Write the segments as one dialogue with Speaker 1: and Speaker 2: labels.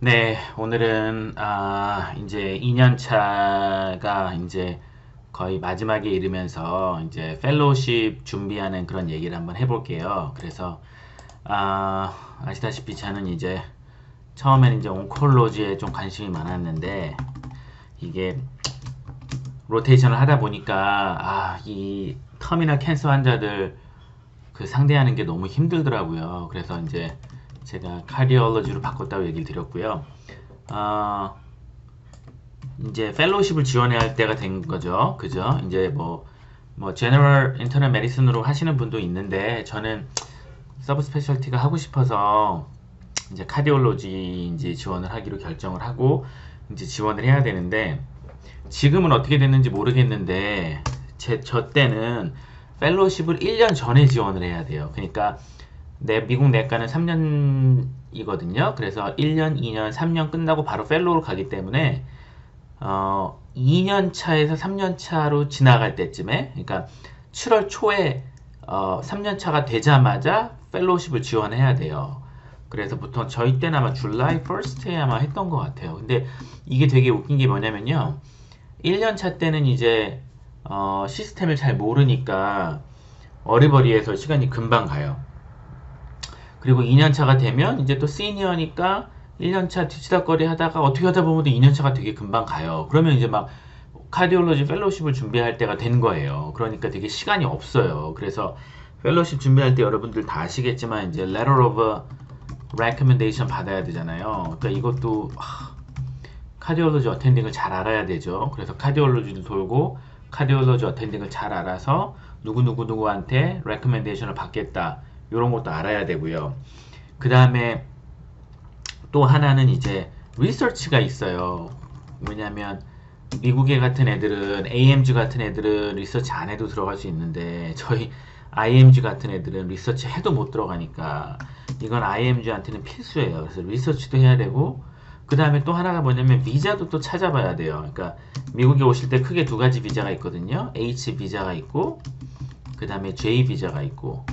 Speaker 1: 네, 오늘은 이제 2년 차가 이제 거의 마지막에 이르면서 이제 펠로우십 준비하는 그런 얘기를 한번 해볼게요. 그래서 아시다시피 저는 이제 처음에는 이제 온콜로지에 좀 관심이 많았는데 이게 로테이션을 하다 보니까 이 터미널 캔서 환자들 그 상대하는 게 너무 힘들더라고요. 그래서 이제 제가 카디올로지로 바꿨다고 얘기를 드렸고요. 어, 이제 펠로우십을 지원해야 할 때가 된 거죠. 그죠? 이제 뭐 제너럴 인터널 메디슨으로 하시는 분도 있는데 저는 서브 스페셜티가 하고 싶어서 이제 카디올로지 이제 지원을 하기로 결정을 하고 이제 지원을 해야 되는데 지금은 어떻게 됐는지 모르겠는데 저 때는 펠로우십을 1년 전에 지원을 해야 돼요. 그러니까 미국 내과는 3년이거든요. 그래서 1년, 2년, 3년 끝나고 바로 펠로우로 가기 때문에 2년 차에서 3년 차로 지나갈 때쯤에, 그러니까 7월 초에 3년 차가 되자마자 펠로우십을 지원해야 돼요. 그래서 보통 저희 때는 아마 줄라이 1스트에 아마 했던 것 같아요. 근데 이게 되게 웃긴 게 뭐냐면요. 1년 차 때는 이제 시스템을 잘 모르니까 어리버리해서 시간이 금방 가요. 그리고 2년차가 되면 이제 또 시니어니까 1년차 뒤치다거리 하다가 어떻게 하다 보면 2년차가 되게 금방 가요. 그러면 이제 막 카디올로지 펠로우십을 준비할 때가 된 거예요. 그러니까 되게 시간이 없어요. 그래서 펠로우십 준비할 때 여러분들 다 아시겠지만 이제 Letter of Recommendation 받아야 되잖아요. 그러니까 이것도 카디올로지 어텐딩을 잘 알아야 되죠. 그래서 카디올로지를 돌고 카디올로지 어텐딩을 잘 알아서 누구누구누구한테 레코멘데이션을 받겠다. 이런 것도 알아야 되고요. 그 다음에 또 하나는 이제 리서치가 있어요. 왜냐면 미국에 같은 애들은 AMG 같은 애들은 리서치 안 해도 들어갈 수 있는데 저희 IMG 같은 애들은 리서치 해도 못 들어가니까 이건 IMG한테는 필수예요. 그래서 리서치도 해야 되고 그 다음에 또 하나가 뭐냐면 비자도 또 찾아봐야 돼요. 그러니까 미국에 오실 때 크게 두 가지 비자가 있거든요. H 비자가 있고 그 다음에 J 비자가 있고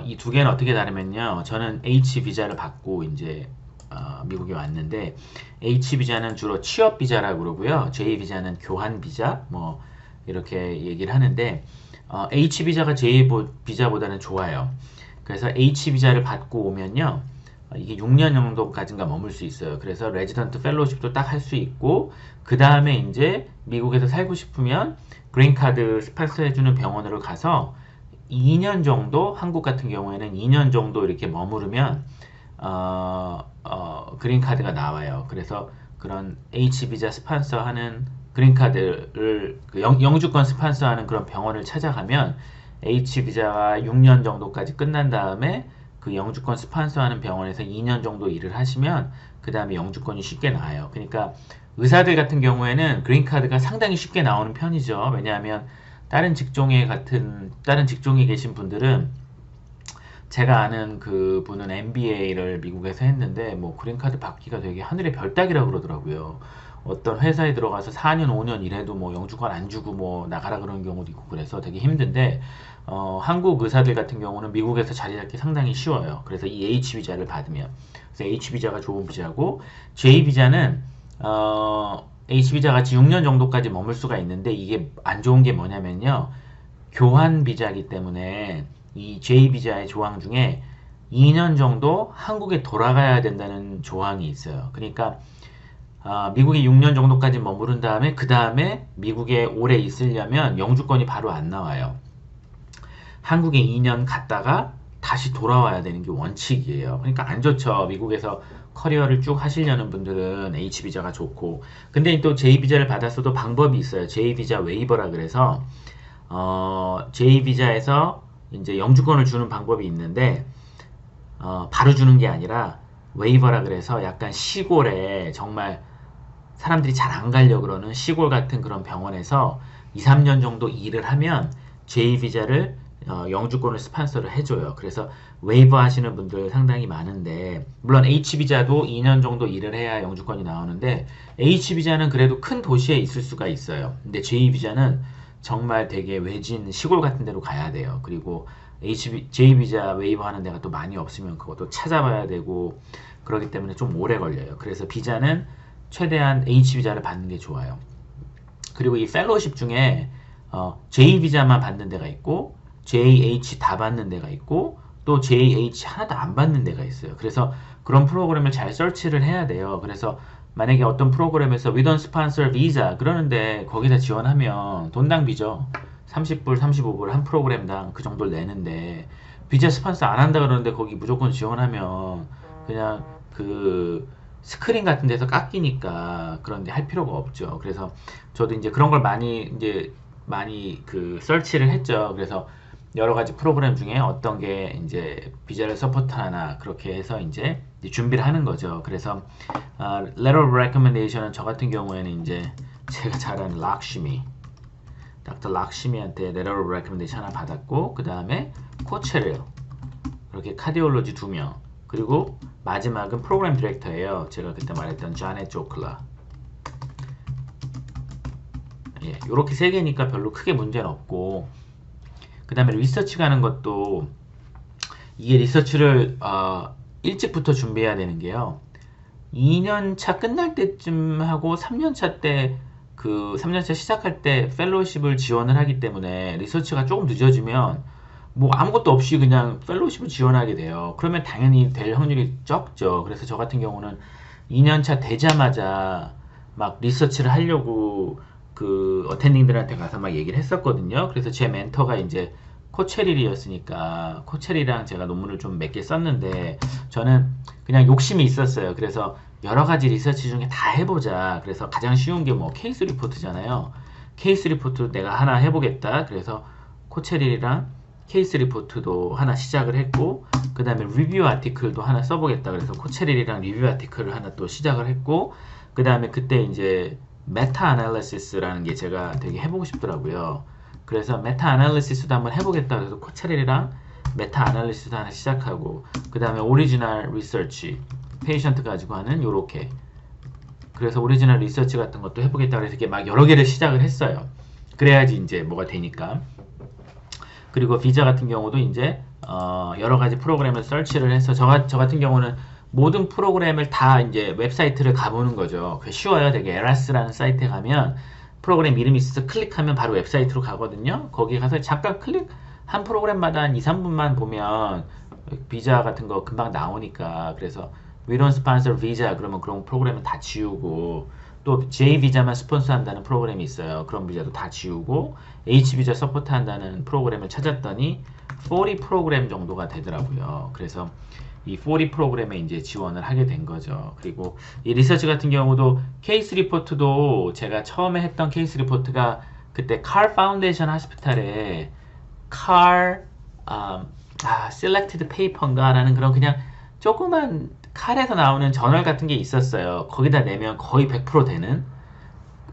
Speaker 1: 이 두 개는 어떻게 다르면요. 저는 H 비자를 받고 이제 미국에 왔는데 H 비자는 주로 취업 비자라고 그러고요. J 비자는 교환 비자 뭐 이렇게 얘기를 하는데 H 비자가 J 비자보다는 좋아요. 그래서 H 비자를 받고 오면요. 이게 6년 정도까지인가 머물 수 있어요. 그래서 레지던트 펠로우십도 딱 할 수 있고 그 다음에 이제 미국에서 살고 싶으면 그린카드 스폰서 해주는 병원으로 가서 2년 정도 한국 같은 경우에는 2년 정도 이렇게 머무르면 그린카드가 나와요. 그래서 그런 H비자 스폰서하는 그린카드를 영주권 스폰서하는 그런 병원을 찾아가면 H비자가 6년 정도까지 끝난 다음에 그 영주권 스폰서하는 병원에서 2년 정도 일을 하시면 그 다음에 영주권이 쉽게 나와요. 그러니까 의사들 같은 경우에는 그린카드가 상당히 쉽게 나오는 편이죠. 왜냐하면 다른 직종에 계신 분들은 제가 아는 그 분은 MBA를 미국에서 했는데 뭐 그린카드 받기가 되게 하늘의 별 따기라 그러더라고요. 어떤 회사에 들어가서 4년, 5년 일해도 뭐 영주권 안 주고 뭐 나가라 그러는 경우도 있고 그래서 되게 힘든데 한국 의사들 같은 경우는 미국에서 자리 잡기 상당히 쉬워요. 그래서 이 H 비자를 받으면 그래서 H 비자가 좋은 비자고 J 비자는 H 비자 같이 6년 정도까지 머물 수가 있는데 이게 안 좋은 게 뭐냐면요. 교환 비자이기 때문에 이 J 비자의 조항 중에 2년 정도 한국에 돌아가야 된다는 조항이 있어요. 그러니까 미국에 6년 정도까지 머무른 다음에 그 다음에 미국에 오래 있으려면 영주권이 바로 안 나와요. 한국에 2년 갔다가 다시 돌아와야 되는 게 원칙이에요. 그러니까 안 좋죠. 미국에서 커리어를 쭉 하시려는 분들은 H 비자가 좋고 근데 또 J 비자를 받았어도 방법이 있어요. J 비자 웨이버라 그래서 J 비자에서 이제 영주권을 주는 방법이 있는데 바로 주는 게 아니라 웨이버라 그래서 약간 시골에 정말 사람들이 잘 안 가려고 그러는 시골 같은 그런 병원에서 2, 3년 정도 일을 하면 J 비자를 영주권을 스폰서를 해줘요. 그래서 웨이버 하시는 분들 상당히 많은데 물론 H 비자도 2년 정도 일을 해야 영주권이 나오는데 H 비자는 그래도 큰 도시에 있을 수가 있어요. 근데 J 비자는 정말 되게 외진 시골 같은 데로 가야 돼요. 그리고 J 비자 웨이버 하는 데가 또 많이 없으면 그것도 찾아봐야 되고 그렇기 때문에 좀 오래 걸려요. 그래서 비자는 최대한 H 비자를 받는 게 좋아요. 그리고 이 펠로우십 중에 J 비자만 받는 데가 있고 JH 다 받는 데가 있고 또 JH 하나도 안 받는 데가 있어요. 그래서 그런 프로그램을 잘 설치를 해야 돼요. 그래서 만약에 어떤 프로그램에서 We don't sponsor visa 그러는데 거기다 지원하면 돈 낭비죠. 30불, 35불 한 프로그램당 그 정도를 내는데 비자 스폰서 안 한다 그러는데 거기 무조건 지원하면 그냥 그 스크린 같은 데서 깎이니까 그런데 할 필요가 없죠. 그래서 저도 이제 그런 걸 많이 그 설치를 했죠. 그래서 여러 가지 프로그램 중에 어떤 게 이제 비자를 서포트하나 그렇게 해서 이제 준비를 하는 거죠. 그래서 letter of recommendation은 저 같은 경우에는 이제 제가 잘 아는 락시미 닥터 락시미한테 letter of recommendation 하나 받았고 그 다음에 코체릴 그렇게 카디올로지 2명 그리고 마지막은 프로그램 디렉터예요. 제가 그때 말했던 자넷 조클라 예, 요렇게 세 개니까 별로 크게 문제는 없고 그 다음에 리서치 가는 것도 이게 리서치를 일찍부터 준비해야 되는 게요. 2년차 끝날 때쯤 하고 3년차 때 그 3년차 시작할 때 펠로우십을 지원을 하기 때문에 리서치가 조금 늦어지면 뭐 아무것도 없이 그냥 펠로우십을 지원하게 돼요. 그러면 당연히 될 확률이 적죠. 그래서 저 같은 경우는 2년차 되자마자 막 리서치를 하려고 그 어텐딩들한테 가서 막 얘기를 했었거든요. 그래서 제 멘토가 이제 코체릴이었으니까 코체리랑 제가 논문을 좀 몇 개 썼는데 저는 그냥 욕심이 있었어요. 그래서 여러 가지 리서치 중에 다 해보자. 그래서 가장 쉬운 게 뭐 케이스 리포트잖아요. 케이스 리포트 내가 하나 해보겠다. 그래서 코체릴이랑 케이스 리포트도 하나 시작을 했고 그 다음에 리뷰 아티클도 하나 써보겠다. 그래서 코체릴이랑 리뷰 아티클을 하나 또 시작을 했고 그 다음에 그때 이제 메타 아날리시스라는 게 제가 되게 해보고 싶더라고요. 그래서 메타 아날리시스도 한번 해보겠다. 그래서 코체릴이랑 메타 아날리시스 하나 시작하고 그 다음에 오리지널 리서치 페이션트 가지고 하는 요렇게 그래서 오리지널 리서치 같은 것도 해보겠다. 그래서 이렇게 막 여러 개를 시작을 했어요. 그래야지 이제 뭐가 되니까. 그리고 비자 같은 경우도 이제 여러 가지 프로그램을 설치를 해서 저 같은 경우는 모든 프로그램을 다 이제 웹사이트를 가보는 거죠. 쉬워요. 되게 에라스라는 사이트에 가면 프로그램 이름이 있어서 클릭하면 바로 웹사이트로 가거든요. 거기 가서 잠깐 한 프로그램마다 한 2, 3분만 보면 비자 같은 거 금방 나오니까 그래서 We don't sponsor visa 그러면 그런 프로그램은 다 지우고 또 J 비자만 스폰서 한다는 프로그램이 있어요. 그런 비자도 다 지우고 H 비자 서포트 한다는 프로그램을 찾았더니 40 프로그램 정도가 되더라고요. 그래서 이 40 프로그램에 이제 지원을 하게 된 거죠. 그리고 이 리서치 같은 경우도 케이스 리포트도 제가 처음에 했던 케이스 리포트가 그때 칼 파운데이션 하스피탈에 셀렉티드 페이퍼인가 라는 그런 그냥 조그만 칼에서 나오는 저널 같은 게 있었어요. 거기다 내면 거의 100% 되는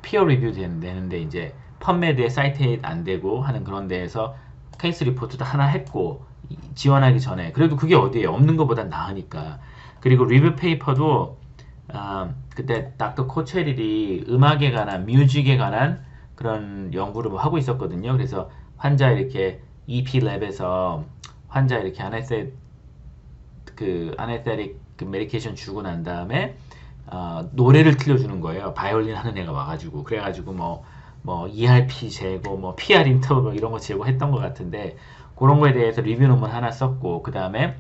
Speaker 1: 피어 리뷰 되는데 이제 펀메드에 사이트 안 되고 하는 그런 데에서 케이스 리포트도 하나 했고 지원하기 전에 그래도 그게 어디에 없는 것보다 나으니까 그리고 리뷰 페이퍼도 그때 닥터 코체릴이 음악에 관한 뮤직에 관한 그런 연구를 뭐 하고 있었거든요. 그래서 환자 이렇게 EP 랩에서 환자 이렇게 아네스테릭 그 메디케이션 주고 난 다음에 노래를 틀려주는 거예요. 바이올린 하는 애가 와가지고 그래가지고 뭐 ERP 재고 뭐 PR 인터뷰 이런 거 재고 했던 것 같은데 그런 거에 대해서 리뷰 논문 하나 썼고 그 다음에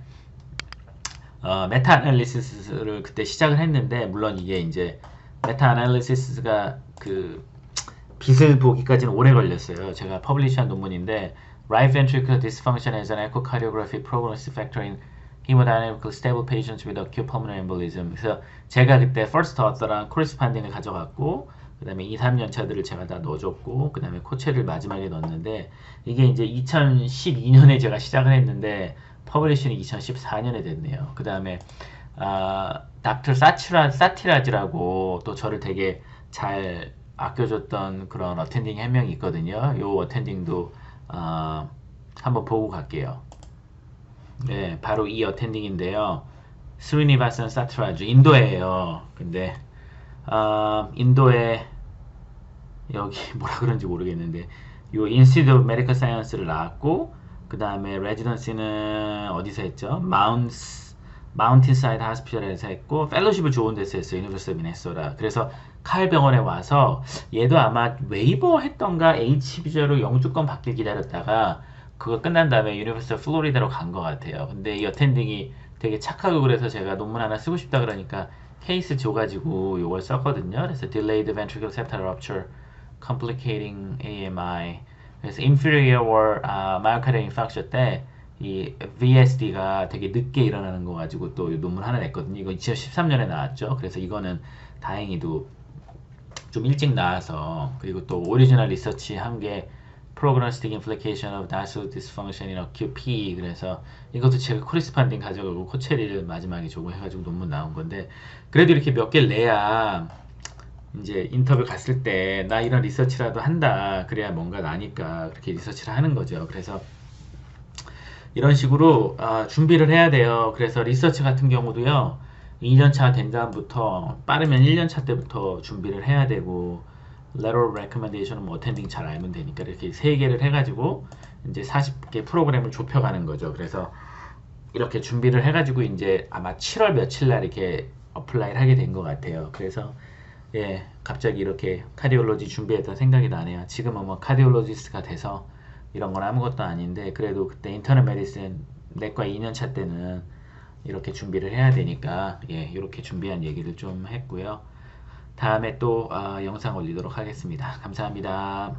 Speaker 1: 메타 아날리시스를 그때 시작을 했는데 물론 이게 이제 메타 아날리시스가 그 빛을 보기까지는 오래 걸렸어요. 제가 퍼블리시한 논문인데 Right ventricular dysfunction as an echocardiographic prognostic factor in hemodynamically stable patients with acute pulmonary embolism. 그래서 제가 그때 first author랑 corresponding을 가져갔고 그 다음에 2, 3년 차들을 제가 다 넣어줬고 그 다음에 코체를 마지막에 넣었는데 이게 이제 2012년에 제가 시작을 했는데 퍼블리시는 2014년에 됐네요. 그 다음에 닥터 사티라즈라고 또 저를 되게 잘 아껴줬던 그런 어텐딩 한 명이 있거든요. 요 어텐딩도 한번 보고 갈게요. 네, 바로 이 어텐딩인데요. 스리니바산 사트라주 인도에요. 근데 인도에 여기 뭐라 그런지 모르겠는데 요 인스티튜트 오브 메디컬 사이언스를 나왔고 그 그 다음에 레지던시는 어디서 했죠? 마운틴사이드 하스피털에서 했고 펠로십을 좋은 데서 했어요. 유니버시티 오브 미네소타. 그래서 칼 병원에 와서 얘도 아마 웨이버 했던가 H 비자로 영주권 받길 기다렸다가 그거 끝난 다음에 유니버시티 플로리다로 간 것 같아요. 근데 이 어텐딩이 되게 착하고 그래서 제가 논문 하나 쓰고 싶다 그러니까 케이스 줘가지고 이걸 썼거든요. 그래서 Delayed Ventricular Septal Rupture Complicating AMI. 그래서 Inferior Myocardial Infarction 때 이 VSD가 되게 늦게 일어나는 거 가지고 또 논문 하나 냈거든요. 이거 2013년에 나왔죠. 그래서 이거는 다행히도 좀 일찍 나와서 그리고 또 오리지널 리서치 한 게 Prognostic Implication of Diastolic Dysfunction in Acute PE. 그래서 이것도 제가 코리스판딩 가져가고 코체리를 마지막에 조공해가지고 논문 나온 건데 그래도 이렇게 몇 개를 내야 이제 인터뷰 갔을 때 나 이런 리서치라도 한다 그래야 뭔가 나니까 그렇게 리서치를 하는 거죠. 그래서 이런 식으로 준비를 해야 돼요. 그래서 리서치 같은 경우도요 2년차 된 다음부터 빠르면 1년차 때부터 준비를 해야 되고 Letter of Recommendation은 뭐 어텐딩 잘 알면 되니까 이렇게 3개를 해가지고 이제 40개 프로그램을 좁혀가는 거죠. 그래서 이렇게 준비를 해가지고 이제 아마 7월 며칠 날 이렇게 어플라이를 하게 된 것 같아요. 그래서 예, 갑자기 이렇게 카디올로지 준비했던 생각이 나네요. 지금은 뭐 카디올로지스트가 돼서 이런 건 아무것도 아닌데 그래도 그때 인터널 메디슨 내과 2년차 때는 이렇게 준비를 해야 되니까 예, 이렇게 준비한 얘기를 좀 했고요. 다음에 또 영상 올리도록 하겠습니다. 감사합니다.